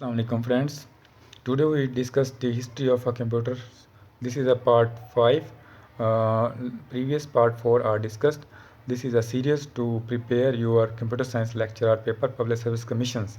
Assalamu alaikum friends. Today we discuss the history of a computer. This is a part 5. Previous part 4 are discussed. This is a series to prepare your computer science lecture or paper public service commissions.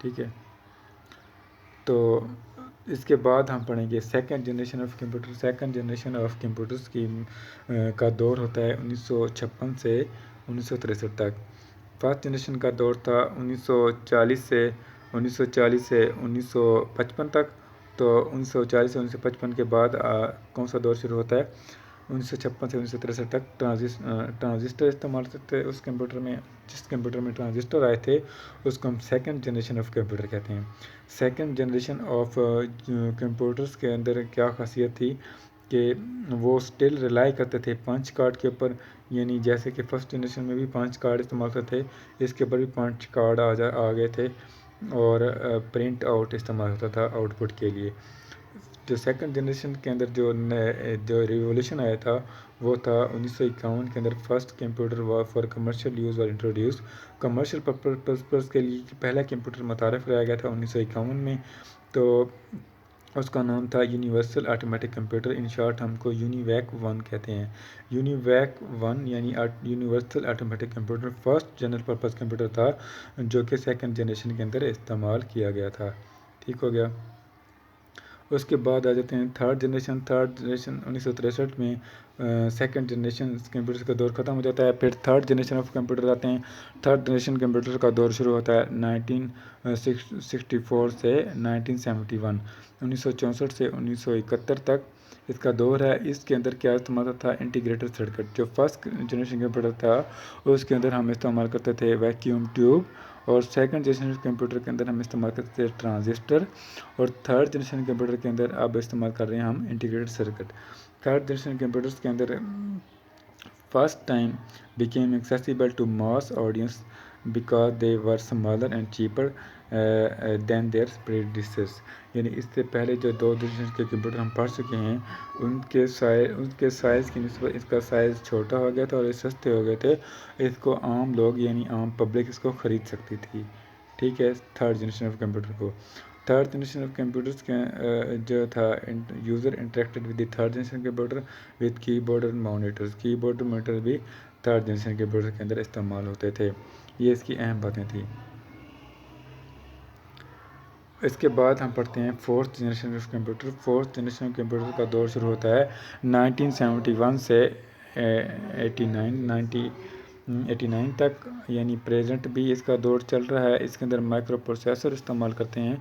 ٹھیک ہے. تو اس کے بعد ہم پڑھیں گے second generation of computer. Second generation of computers کا دور ہوتا ہے 1956 سے 1963 تک. فرسٹ جنریشن کا دور تھا 1940 سے 1955 تک. تو 1940 سے 1955 کے بعد کون سا دور شروع ہوتا ہے؟ 1956 سے 1963 تک ٹرانزسٹر استعمال کرتے تھے اس کمپیوٹر میں. جس کمپیوٹر میں ٹرانزسٹر آئے تھے اس کو ہم سیکنڈ جنریشن آف کمپیوٹر کہتے ہیں. سیکنڈ جنریشن آف کمپیوٹرز کے اندر کیا خاصیت تھی کہ وہ اسٹل ریلائی کرتے تھے 5 کارڈ کے اوپر. یعنی جیسے کہ فرسٹ جنریشن میں بھی 5 کارڈ استعمال کرتے تھے، اس کے اوپر بھی 5 کارڈ آ گئے تھے اور پرنٹ آؤٹ استعمال ہوتا تھا آؤٹ پٹ کے لیے. جو سیکنڈ جنریشن کے اندر جو ریولیوشن آیا تھا وہ تھا 1951 کے اندر. First computer for commercial use اور انٹروڈیوس. کمرشل پرپز کے لیے پہلا کمپیوٹر متعارف کرایا گیا تھا 1951 میں. تو اس کا نام تھا universal automatic computer. In short ہم کو یونیویک 1 کہتے ہیں. یونیویک 1 یعنی universal automatic computer first general purpose computer تھا جو کہ سیکنڈ جنریشن کے اندر استعمال کیا گیا تھا. ٹھیک ہو گیا. اس کے بعد آ جاتے ہیں تھرڈ جنریشن. تھرڈ جنریشن 1963 میں سیکنڈ جنریشن کمپیوٹر کا دور ختم ہو جاتا ہے. پھر تھرڈ جنریشن آف کمپیوٹر آتے ہیں. تھرڈ جنریشن کمپیوٹر کا دور شروع ہوتا ہے 1964 سے 1971. 1964 سے 1971 تک اس کا دور ہے. اس کے اندر کیا استعمال ہوتا تھا؟ Integrated circuit. جو فرسٹ جنریشن کمپیوٹر تھا اس کے اندر ہم استعمال کرتے تھے ویکیوم ٹیوب، اور سیکنڈ جنریشن کمپیوٹر کے اندر ہم استعمال کرتے تھے ٹرانزسٹر، اور تھرڈ جنریشن کمپیوٹر کے اندر اب استعمال کر رہے ہیں ہم integrated circuit. Third generation computers کے اندر first time became accessible to mass audience because they were smaller and cheaper than their predecessors. یعنی اس سے پہلے جو دو جنریشن کے کمپیوٹر ہم پڑھ چکے ہیں ان کے سائز کی نسبت اس کا سائز چھوٹا ہو گیا تھا اور یہ سستے ہو گئے تھے. اس کو عام لوگ یعنی عام پبلک اس کو خرید سکتی تھی. ٹھیک ہے. تھرڈ جنریشن آف کمپیوٹر کو. تھرڈ جنریشن آف کمپیوٹرز کے جو تھا user interacted with the third generation computer with کی بورڈ اور مانیٹرز. کی بورڈ اور مانیٹر بھی تھرڈ جنریشن کمپیوٹر کے اندر استعمال ہوتے تھے. یہ اس کی اہم باتیں تھیں. اس کے بعد ہم پڑھتے ہیں fourth generation of computer. Fourth generation computer کا دور شروع ہوتا ہے 1971 سے 89 تک. یعنی پریزنٹ بھی اس کا دور چل رہا ہے. اس کے اندر مائکرو پروسیسر استعمال کرتے ہیں.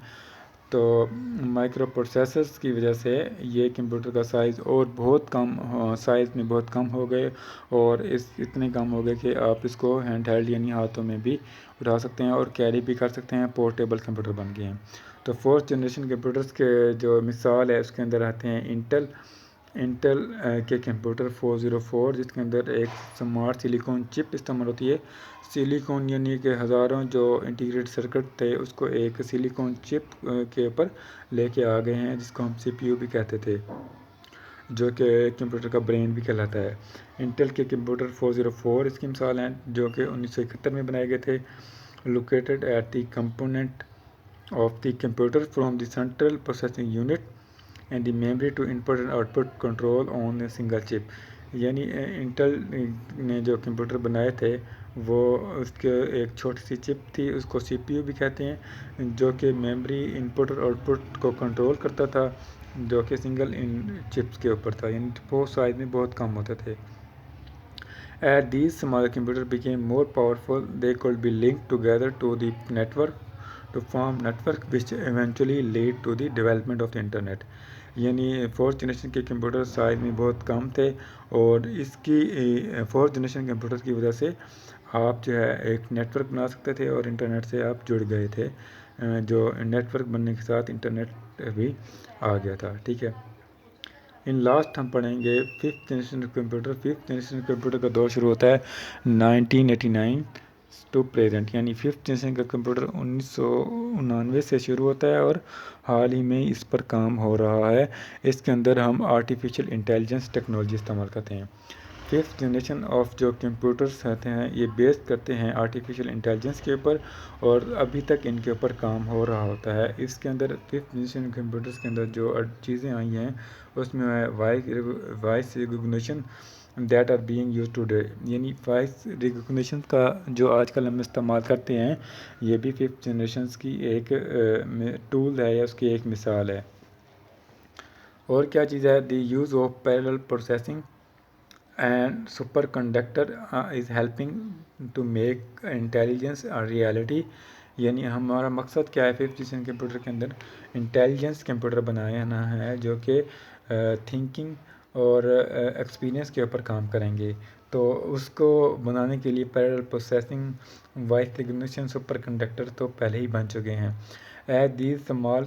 تو مائکرو پروسیسرز کی وجہ سے یہ کمپیوٹر کا سائز اور بہت کم سائز میں بہت کم ہو گئے، اور اتنے کم ہو گئے کہ آپ اس کو ہینڈ ہیلڈ یعنی ہاتھوں میں بھی اٹھا سکتے ہیں اور کیری بھی کر سکتے ہیں. پورٹیبل کمپیوٹر بن گئے ہیں. تو فورتھ جنریشن کمپیوٹرز کے جو مثال ہے اس کے اندر آتے ہیں انٹل کے کمپیوٹر 404 جس کے اندر ایک سمارٹ سلیکون چپ استعمال ہوتی ہے. سلیکون یعنی کہ ہزاروں جو انٹیگریٹڈ سرکٹ تھے اس کو ایک سلیکون چپ کے اوپر لے کے آ گئے ہیں جس کو ہم سی پی یو بھی کہتے تھے، جو کہ کمپیوٹر کا برین بھی کہلاتا ہے. انٹل کے کمپیوٹر 404 اس کی مثال ہیں جو کہ 1971 میں بنائے گئے تھے. Located at the component of the computer from the central processing unit and the memory to input and output control on a single chip. یعنی انٹل نے جو کمپیوٹر بنائے تھے وہ اس کے ایک چھوٹی سی چپ تھی، اس کو سی پی یو بھی کہتے ہیں، جو کہ میموری انپٹ اور آؤٹ پٹ کو کنٹرول کرتا تھا، جو کہ سنگل چپس کے اوپر تھا. یعنی بہت سائز میں بہت کم ہوتے تھے. As these smaller computers became more powerful, they could be linked together to the network to form network which eventually lead to the development of the internet. یعنی فورتھ جنریشن کے کمپیوٹر سائز میں بہت کم تھے، اور اس کی fourth generation computer کی وجہ سے آپ جو ہے ایک نیٹ ورک بنا سکتے تھے اور انٹرنیٹ سے آپ جڑ گئے تھے. جو نیٹ ورک بننے کے ساتھ انٹرنیٹ بھی آ گیا تھا. ٹھیک ہے. ان لاسٹ ہم پڑھیں گے fifth generation computer. Fifth generation computer کا دور شروع ہوتا ہے 1989 ٹو پریزنٹ. یعنی ففتھ جنریشن کا کمپیوٹر 1999 سے شروع ہوتا ہے اور حال ہی میں اس پر کام ہو رہا ہے. اس کے اندر ہم آرٹیفیشل انٹیلیجنس ٹیکنالوجی استعمال کرتے ہیں. ففتھ جنریشن آف جو کمپیوٹرس رہتے ہیں یہ بیس کرتے ہیں آرٹیفیشل انٹیلیجنس کے اوپر، اور ابھی تک ان کے اوپر کام ہو رہا ہوتا ہے. اس کے اندر ففتھ جنریشن کمپیوٹرس کے اندر جو چیزیں آئی ہیں اس میں ہے voice recognition, that are being use today, یعنی فیس ریکگنیشن کا جو آج کل ہم استعمال کرتے ہیں یہ بھی ففتھ جنریشنس کی ایک ٹول ہے یا اس کی ایک مثال ہے۔ اور کیا چیز ہے؟ The use of parallel processing and superconductor is helping to make intelligence reality, یعنی ہمارا مقصد کیا ہے ففتھ جنریشن کمپیوٹر کے اندر؟ انٹیلیجنس کمپیوٹر بنانا ہے جو کہ تھنکنگ اور ایکسپیرینس کے اوپر کام کریں گے۔ تو اس کو بنانے کے لیے parallel processing, voice recognition, superconductor تو پہلے ہی بن چکے ہیں۔ As these small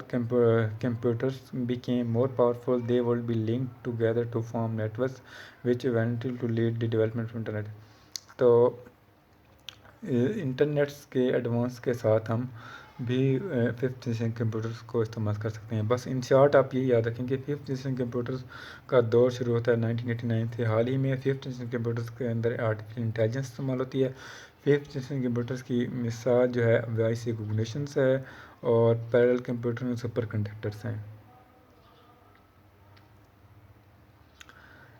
computers became more powerful, they would be linked together to form networks which eventually to lead the development of internet۔ تو انٹرنیٹس کے ایڈوانس کے ساتھ ہم بھی ففتھ جنریشن کمپیوٹرز کو استعمال کر سکتے ہیں۔ بس ان شارٹ آپ یہ یاد رکھیں کہ ففتھ جنریشن کمپیوٹرز کا دور شروع ہوتا ہے 1989 سے۔ حال ہی میں ففتھ جنریشن کمپیوٹرز کے اندر آرٹیفیشیل انٹیلیجنس استعمال ہوتی ہے۔ ففتھ جنریشن کمپیوٹرز کی مثال جو ہے وائس ریکگنیشنس ہے اور پیرلل کمپیوٹر میں سپر کنڈکٹرس ہیں۔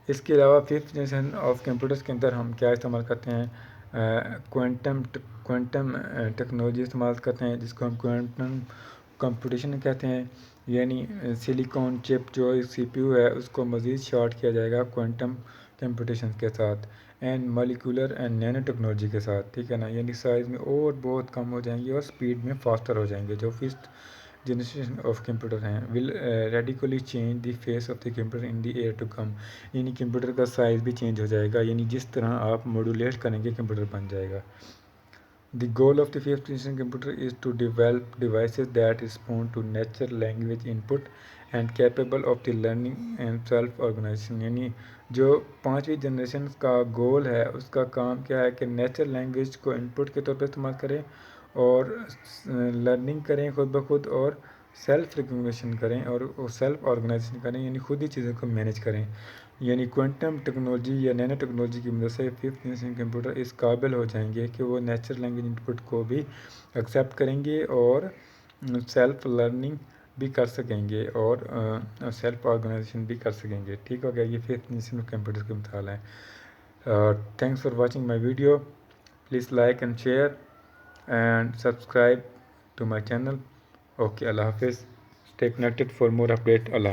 اس کے علاوہ ففتھ جنریشن آف کمپیوٹرز کے اندر ہم کیا استعمال کرتے ہیں؟ کوانٹم ٹیکنالوجی استعمال کرتے ہیں جس کو ہم کوانٹم کمپٹیشن کہتے ہیں، یعنی سلیکون چپ جو سی پی یو ہے اس کو مزید شارٹ کیا جائے گا کوانٹم کمپٹیشن کے ساتھ and molecular and Nano technology کے ساتھ، ٹھیک ہے نا، یعنی سائز میں اور بہت کم ہو جائیں گے اور سپیڈ میں فاسٹر ہو جائیں گے۔ جو ففتھ جنریشن آف کمپیوٹر ہیں will radically change the face of the computer in the year to come, یعنی کمپیوٹر کا سائز بھی چینج ہو جائے گا، یعنی جس طرح آپ ماڈولیٹ کریں گے کمپیوٹر بن جائے گا۔ The goal of the fifth generation computer is to develop devices that respond to natural language input and capable of the learning and self-organization، یعنی جو پانچویں جنریشن کا گول ہے اس کا کام کیا ہے کہ نیچرل لینگویج کو انپٹ کے طور پہ استعمال کریں اور لرننگ کریں خود بخود، اور سیلف ریکگنیشن کریں اور سیلف آرگنائزیشن کریں، یعنی خود ہی چیزوں کو مینیج کریں۔ یعنی کوانٹم ٹیکنالوجی یا نینو ٹیکنالوجی کی مدد سے ففتھ جنریشن کمپیوٹر اس قابل ہو جائیں گے کہ وہ نیچرل لینگویج انپٹ کو بھی ایکسیپٹ کریں گے اور سیلف لرننگ بھی کر سکیں گے اور سیلف آرگنائزیشن بھی کر سکیں گے، ٹھیک ہو گیا۔ یہ ففتھ جنریشن کمپیوٹر کی مثال ہے۔ Thanks for watching my video, please like and share and subscribe to my channel. Okay, اللہ حافظ، stay connected for more update. اللہ حافظ۔